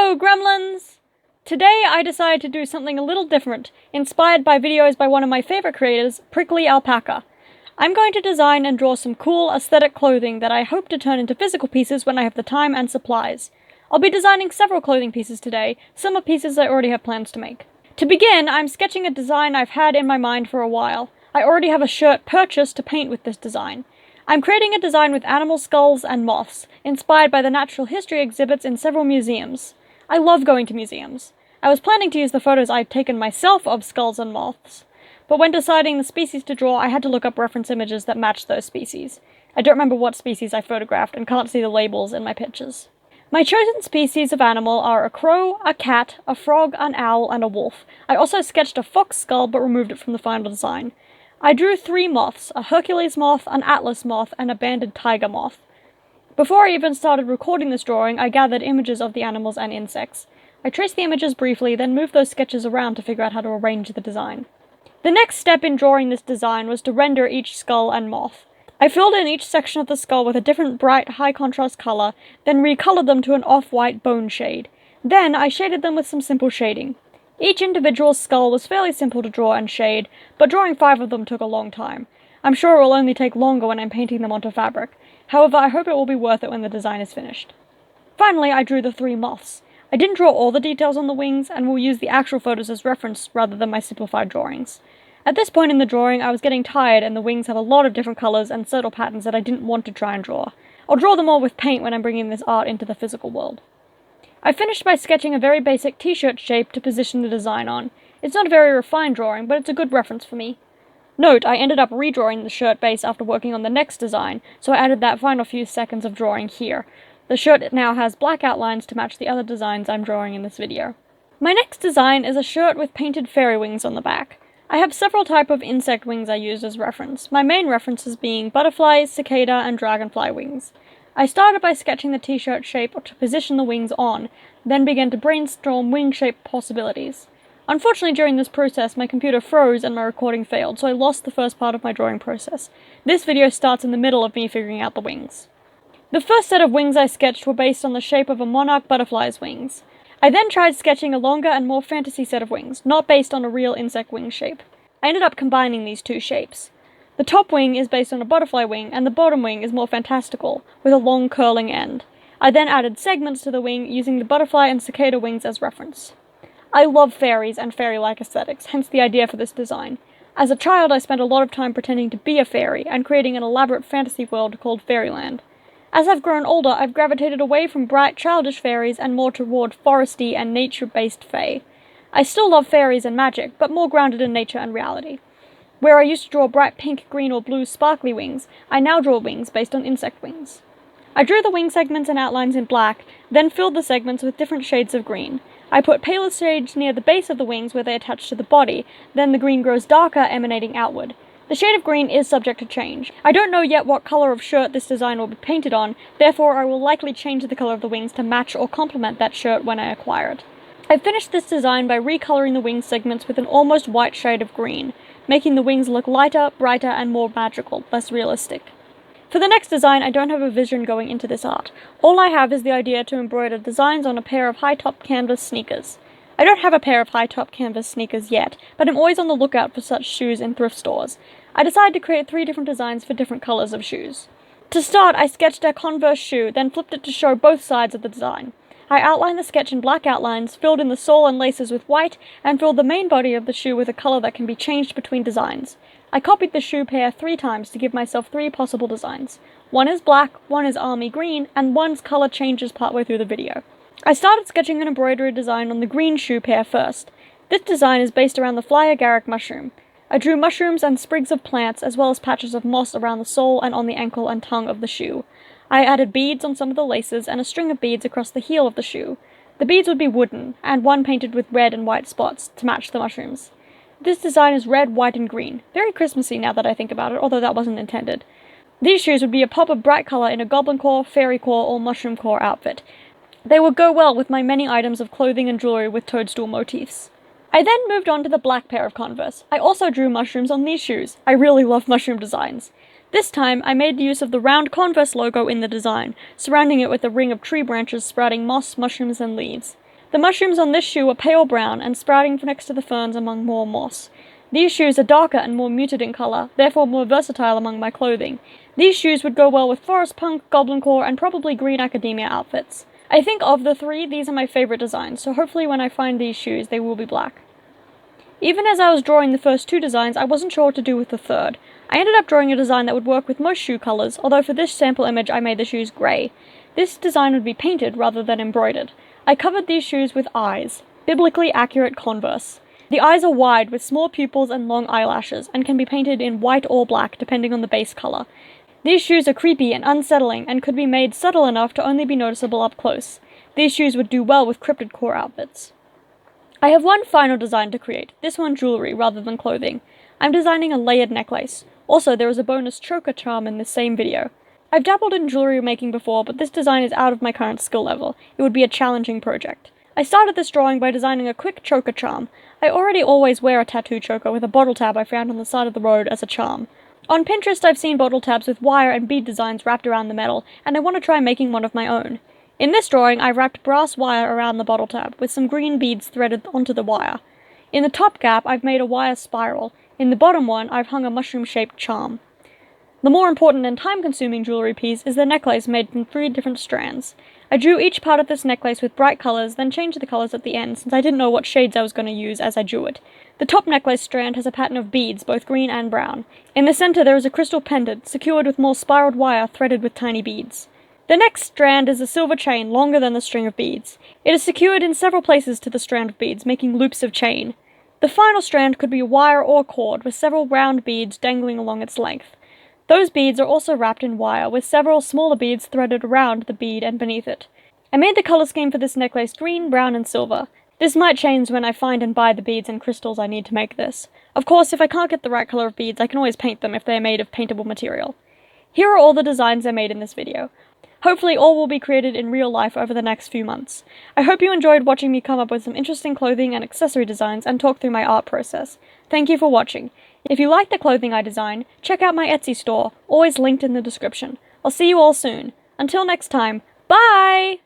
Hello, gremlins! Today I decided to do something a little different, inspired by videos by one of my favorite creators, Prickly Alpaca. I'm going to design and draw some cool, aesthetic clothing that I hope to turn into physical pieces when I have the time and supplies. I'll be designing several clothing pieces today, some are pieces I already have plans to make. To begin, I'm sketching a design I've had in my mind for a while. I already have a shirt purchased to paint with this design. I'm creating a design with animal skulls and moths, inspired by the natural history exhibits in several museums. I love going to museums. I was planning to use the photos I'd taken myself of skulls and moths, but when deciding the species to draw, I had to look up reference images that matched those species. I don't remember what species I photographed and can't see the labels in my pictures. My chosen species of animal are a crow, a cat, a frog, an owl, and a wolf. I also sketched a fox skull but removed it from the final design. I drew 3 moths, a Hercules moth, an Atlas moth, and a banded tiger moth. Before I even started recording this drawing, I gathered images of the animals and insects. I traced the images briefly, then moved those sketches around to figure out how to arrange the design. The next step in drawing this design was to render each skull and moth. I filled in each section of the skull with a different bright, high-contrast color, then recolored them to an off-white bone shade. Then I shaded them with some simple shading. Each individual skull was fairly simple to draw and shade, but drawing 5 of them took a long time. I'm sure it will only take longer when I'm painting them onto fabric. However, I hope it will be worth it when the design is finished. Finally, I drew the 3 moths. I didn't draw all the details on the wings, and will use the actual photos as reference rather than my simplified drawings. At this point in the drawing, I was getting tired and the wings have a lot of different colors and subtle patterns that I didn't want to try and draw. I'll draw them all with paint when I'm bringing this art into the physical world. I finished by sketching a very basic t-shirt shape to position the design on. It's not a very refined drawing, but it's a good reference for me. Note, I ended up redrawing the shirt base after working on the next design, so I added that final few seconds of drawing here. The shirt now has black outlines to match the other designs I'm drawing in this video. My next design is a shirt with painted fairy wings on the back. I have several types of insect wings I used as reference, my main references being butterflies, cicada, and dragonfly wings. I started by sketching the t-shirt shape to position the wings on, then began to brainstorm wing shape possibilities. Unfortunately, during this process, my computer froze and my recording failed, so I lost the first part of my drawing process. This video starts in the middle of me figuring out the wings. The first set of wings I sketched were based on the shape of a monarch butterfly's wings. I then tried sketching a longer and more fantasy set of wings, not based on a real insect wing shape. I ended up combining these 2 shapes. The top wing is based on a butterfly wing, and the bottom wing is more fantastical, with a long curling end. I then added segments to the wing using the butterfly and cicada wings as reference. I love fairies and fairy-like aesthetics, hence the idea for this design. As a child, I spent a lot of time pretending to be a fairy, and creating an elaborate fantasy world called Fairyland. As I've grown older, I've gravitated away from bright, childish fairies and more toward foresty and nature-based fae. I still love fairies and magic, but more grounded in nature and reality. Where I used to draw bright pink, green, or blue sparkly wings, I now draw wings based on insect wings. I drew the wing segments and outlines in black, then filled the segments with different shades of green. I put paler shades near the base of the wings where they attach to the body, then the green grows darker, emanating outward. The shade of green is subject to change. I don't know yet what color of shirt this design will be painted on, therefore I will likely change the color of the wings to match or complement that shirt when I acquire it. I finished this design by recoloring the wing segments with an almost white shade of green, making the wings look lighter, brighter, and more magical, less realistic. For the next design, I don't have a vision going into this art. All I have is the idea to embroider designs on a pair of high-top canvas sneakers. I don't have a pair of high-top canvas sneakers yet, but I'm always on the lookout for such shoes in thrift stores. I decided to create 3 different designs for different colors of shoes. To start, I sketched a Converse shoe, then flipped it to show both sides of the design. I outlined the sketch in black outlines, filled in the sole and laces with white, and filled the main body of the shoe with a color that can be changed between designs. I copied the shoe pair 3 times to give myself 3 possible designs. One is black, one is army green, and one's color changes partway through the video. I started sketching an embroidery design on the green shoe pair first. This design is based around the fly agaric mushroom. I drew mushrooms and sprigs of plants, as well as patches of moss around the sole and on the ankle and tongue of the shoe. I added beads on some of the laces and a string of beads across the heel of the shoe. The beads would be wooden, and one painted with red and white spots to match the mushrooms. This design is red, white, and green. Very Christmassy now that I think about it, although that wasn't intended. These shoes would be a pop of bright color in a goblin core, fairy core, or mushroom core outfit. They would go well with my many items of clothing and jewelry with toadstool motifs. I then moved on to the black pair of Converse. I also drew mushrooms on these shoes. I really love mushroom designs. This time, I made use of the round Converse logo in the design, surrounding it with a ring of tree branches sprouting moss, mushrooms, and leaves. The mushrooms on this shoe are pale brown and sprouting next to the ferns among more moss. These shoes are darker and more muted in colour, therefore more versatile among my clothing. These shoes would go well with forest punk, goblin core, and probably green academia outfits. I think of the three, these are my favourite designs, so hopefully when I find these shoes, they will be black. Even as I was drawing the first two designs, I wasn't sure what to do with the third. I ended up drawing a design that would work with most shoe colours, although for this sample image I made the shoes grey. This design would be painted rather than embroidered. I covered these shoes with eyes, biblically accurate Converse. The eyes are wide with small pupils and long eyelashes, and can be painted in white or black depending on the base colour. These shoes are creepy and unsettling and could be made subtle enough to only be noticeable up close. These shoes would do well with cryptid core outfits. I have one final design to create, this one jewellery rather than clothing. I'm designing a layered necklace. Also, there is a bonus choker charm in this same video. I've dabbled in jewellery making before, but this design is out of my current skill level. It would be a challenging project. I started this drawing by designing a quick choker charm. I already always wear a tattoo choker with a bottle tab I found on the side of the road as a charm. On Pinterest I've seen bottle tabs with wire and bead designs wrapped around the metal, and I want to try making one of my own. In this drawing I wrapped brass wire around the bottle tab, with some green beads threaded onto the wire. In the top gap I've made a wire spiral. In the bottom one I've hung a mushroom-shaped charm. The more important and time-consuming jewellery piece is the necklace made from 3 different strands. I drew each part of this necklace with bright colours, then changed the colours at the end since I didn't know what shades I was going to use as I drew it. The top necklace strand has a pattern of beads, both green and brown. In the centre there is a crystal pendant, secured with more spiraled wire threaded with tiny beads. The next strand is a silver chain longer than the string of beads. It is secured in several places to the strand of beads, making loops of chain. The final strand could be wire or cord, with several round beads dangling along its length. Those beads are also wrapped in wire, with several smaller beads threaded around the bead and beneath it. I made the colour scheme for this necklace green, brown, and silver. This might change when I find and buy the beads and crystals I need to make this. Of course, if I can't get the right colour of beads, I can always paint them if they are made of paintable material. Here are all the designs I made in this video. Hopefully all will be created in real life over the next few months. I hope you enjoyed watching me come up with some interesting clothing and accessory designs and talk through my art process. Thank you for watching. If you like the clothing I design, check out my Etsy store, always linked in the description. I'll see you all soon. Until next time, bye!